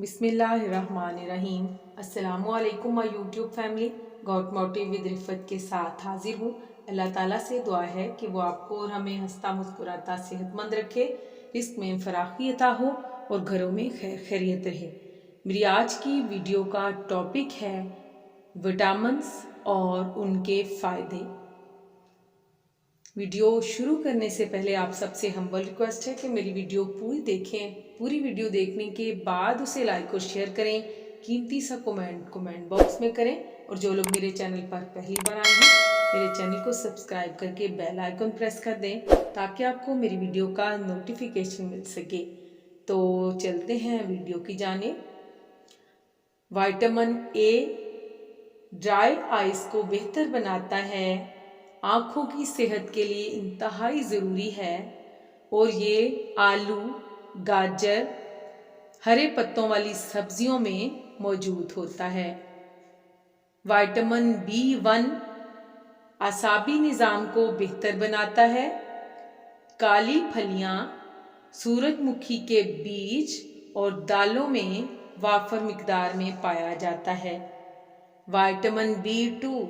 बिस्मिल्लाहिर्रहमानिर्रहीम। अस्सलामुअलैकुम my YouTube family. God motive with Rifat के साथ हाजिर हूँ। अल्लाह ताला से दुआ है कि वो आपको और हमें हंसता मुस्कुराता सेहतमंद रखे, रिस्क में फराखी अता हो और घरों में खैरियत रहे। मेरी आज की वीडियो का टॉपिक है विटामिन्स और उनके फ़ायदे। वीडियो शुरू करने से पहले आप सबसे हम्बल रिक्वेस्ट है कि मेरी वीडियो पूरी देखें। पूरी वीडियो देखने के बाद उसे लाइक और शेयर करें। कीमती सा कमेंट बॉक्स में करें और जो लोग मेरे चैनल पर पहली बार आए हैं मेरे चैनल को सब्सक्राइब करके बेल आइकन प्रेस कर दें ताकि आपको मेरी वीडियो का नोटिफिकेशन मिल सके। तो चलते हैं वीडियो की जानिब। विटामिन ए ड्राई आइज को बेहतर बनाता है, आँखों की सेहत के लिए इंतहाई ज़रूरी है और ये आलू, गाजर, हरे पत्तों वाली सब्जियों में मौजूद होता है। विटामिन B1 आसाबी निज़ाम को बेहतर बनाता है। काली फलियाँ, सूरजमुखी के बीज और दालों में वाफर मिकदार में पाया जाता है। विटामिन B2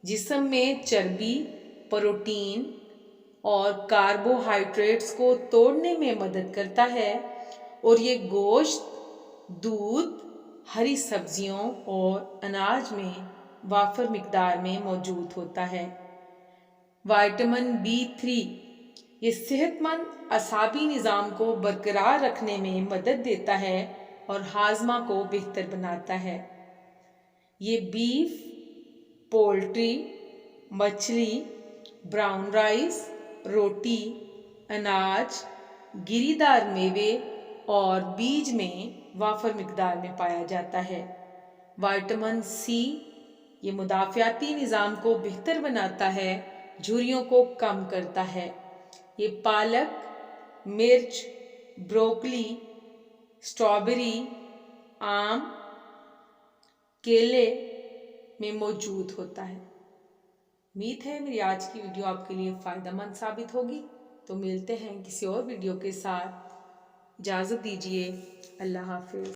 जिस्म में चर्बी, प्रोटीन और कार्बोहाइड्रेट्स को तोड़ने में मदद करता है और ये गोश्त, दूध, हरी सब्जियों और अनाज में वाफर मिकदार में मौजूद होता है। विटामिन B3 ये सेहतमंद असाबी निज़ाम को बरकरार रखने में मदद देता है और हाजमा को बेहतर बनाता है। ये बीफ, पोल्ट्री, मछली, ब्राउन राइस, रोटी, अनाज, गिरीदार मेवे और बीज में वाफर मिकदार में पाया जाता है। विटामिन C ये मुदाफ़ियाती निज़ाम को बेहतर बनाता है, झुर्रियों को कम करता है। ये पालक, मिर्च, ब्रोकली, स्ट्रॉबेरी, आम, केले में मौजूद होता है। उम्मीद है मेरी आज की वीडियो आपके लिए फ़ायदेमंद साबित होगी। तो मिलते हैं किसी और वीडियो के साथ। इजाज़त दीजिए। अल्लाह हाफ़िज़।